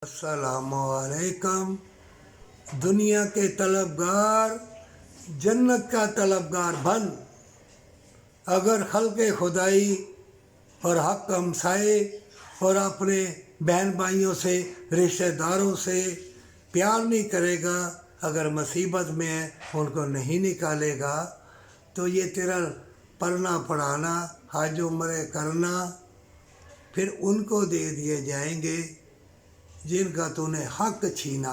السلام علیکم۔ دنیا کے طلبگار جنت کا طلبگار بن، اگر خلق خدائی اور حق ہمسائے اور اپنے بہن بھائیوں سے رشتہ داروں سے پیار نہیں کرے گا، اگر مصیبت میں ہے ان کو نہیں نکالے گا، تو یہ تیرا پڑھنا پڑھانا حج عمرے کرنا پھر ان کو دے دیے جائیں گے جن کا تو نے حق چھینا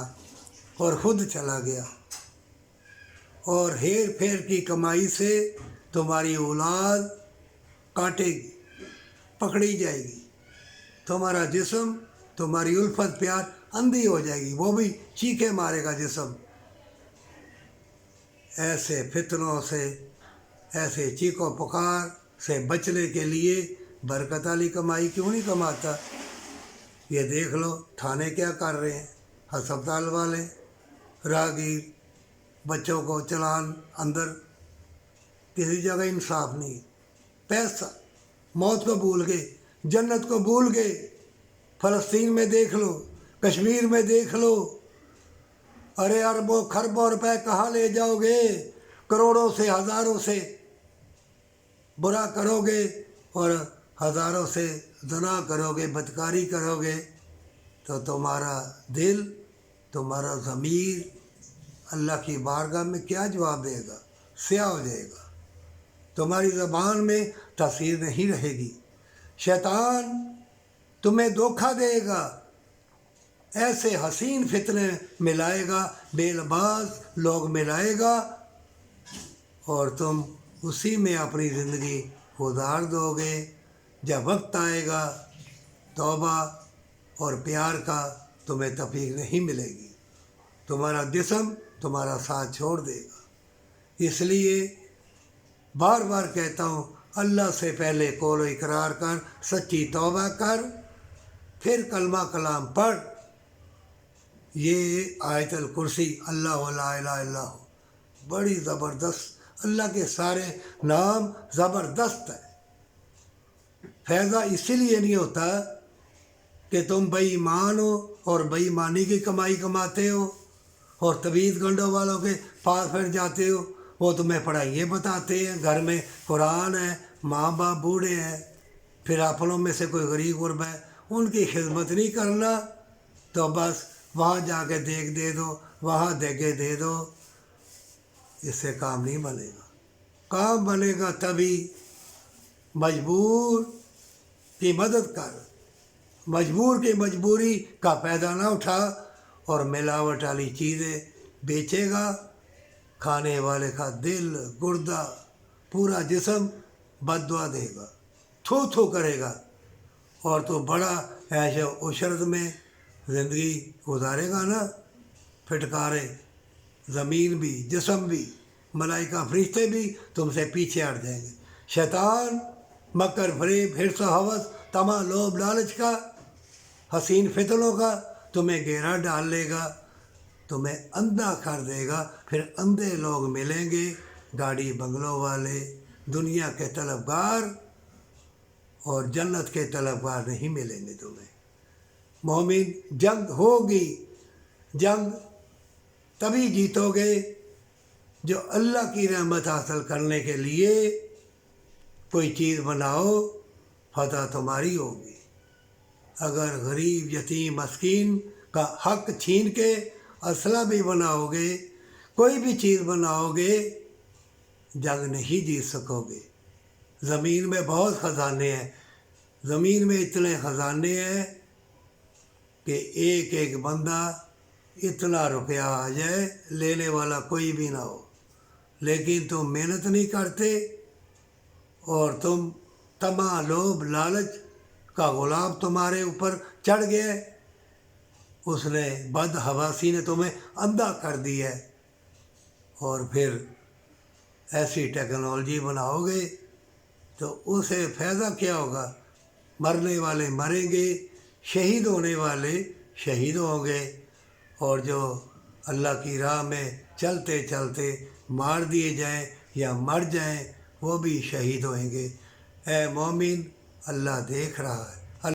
اور خود چلا گیا، اور ہیر پھیر کی کمائی سے تمہاری اولاد کاٹے گی، پکڑی جائے گی، تمہارا جسم تمہاری الفت پیار اندھی ہو جائے گی، وہ بھی چیخے مارے گا جسم۔ ایسے فتنوں سے، ایسے چیخو پکار سے بچنے کے لیے برکت والی کمائی کیوں نہیں کماتا؟ یہ دیکھ لو تھانے کیا کر رہے ہیں، ہسپتال والے، راہگیر، بچوں کو چلان اندر، کسی جگہ انصاف نہیں، پیسہ، موت کو بھول گئے، جنت کو بھول گئے۔ فلسطین میں دیکھ لو، کشمیر میں دیکھ لو، ارے اربوں خربوں روپے کہاں لے جاؤ گے؟ کروڑوں سے ہزاروں سے برا کرو گے اور ہزاروں سے زنا کرو گے، بدکاری کرو گے، تو تمہارا دل، تمہارا ضمیر اللہ کی بارگاہ میں کیا جواب دے گا؟ سیاہ ہو جائے گا، تمہاری زبان میں تاثیر نہیں رہے گی۔ شیطان تمہیں دھوکہ دے گا، ایسے حسین فتنے ملائے گا، بے لباس لوگ ملائے گا، اور تم اسی میں اپنی زندگی گزار دو گے۔ جب وقت آئے گا توبہ اور پیار کا، تمہیں توفیق نہیں ملے گی، تمہارا جسم تمہارا ساتھ چھوڑ دے گا۔ اس لیے بار بار کہتا ہوں، اللہ سے پہلے قول و اقرار کر، سچی توبہ کر، پھر کلمہ کلام پڑھ۔ یہ آیت الکرسی، اللہ لا الہ الا ہو، بڑی زبردست، اللہ کے سارے نام زبردست ہے۔ فائدہ اسی لیے نہیں ہوتا کہ تم بے ایمان ہو اور بے ایمانی کی کمائی کماتے ہو اور طبیعت گنڈوں والوں کے پاس پھر جاتے ہو، وہ تمہیں پڑھائیے بتاتے ہیں، گھر میں قرآن ہے، ماں باپ بوڑھے ہیں، پھر اپنوں میں سے کوئی غریب غربا ہے، ان کی خدمت نہیں کرنا، تو بس وہاں جا کے دیکھ دے دو، وہاں دیکھے دے دو، اس سے کام نہیں بنے گا۔ کام بنے گا تبھی مجبور کی مدد کر، مجبور کی مجبوری کا فائدہ نہ اٹھا اور ملاوٹ والی چیزیں بیچے گا، کھانے والے کا دل، گردہ، پورا جسم بد دعا دے گا، تھو تھو کرے گا، اور تو بڑا عیش و عشرت میں زندگی گزارے گا نا، پھٹکارے، زمین بھی، جسم بھی، ملائکہ فرشتے بھی تم سے پیچھے ہٹ جائیں گے۔ شیطان مکر فریب حرص و ہوس طمع لوبھ لالچ کا، حسین فتنوں کا تمہیں گھیرا ڈال لے گا، تمہیں اندھا کر دے گا، پھر اندھے لوگ ملیں گے، گاڑی بنگلوں والے، دنیا کے طلبگار، اور جنت کے طلبگار نہیں ملیں گے تمہیں۔ مومن جنگ ہوگی، جنگ تبھی جیتو گے جو اللہ کی رحمت حاصل کرنے کے لیے کوئی چیز بناؤ، فتح تمہاری ہوگی۔ اگر غریب یتیم مسکین کا حق چھین کے اسلحہ بھی بناؤ گے، کوئی بھی چیز بناؤ گے، جنگ نہیں جیت سکو گے۔ زمین میں بہت خزانے ہیں، زمین میں اتنے خزانے ہیں کہ ایک ایک بندہ اتنا روپیہ آ جائے، لینے والا کوئی بھی نہ ہو، لیکن تم محنت نہیں کرتے اور تم طمع لوبھ لالچ کا غلام تمہارے اوپر چڑھ گیا، اس نے بد حواسی نے تمہیں اندھا کر دیا ہے، اور پھر ایسی ٹیکنالوجی بناؤ گے تو اسے فائدہ کیا ہوگا؟ مرنے والے مریں گے، شہید ہونے والے شہید ہوں گے، اور جو اللہ کی راہ میں چلتے چلتے مار دیے جائیں یا مر جائیں وہ بھی شہید ہوئیں گے۔ اے مومن، اللہ دیکھ رہا ہے۔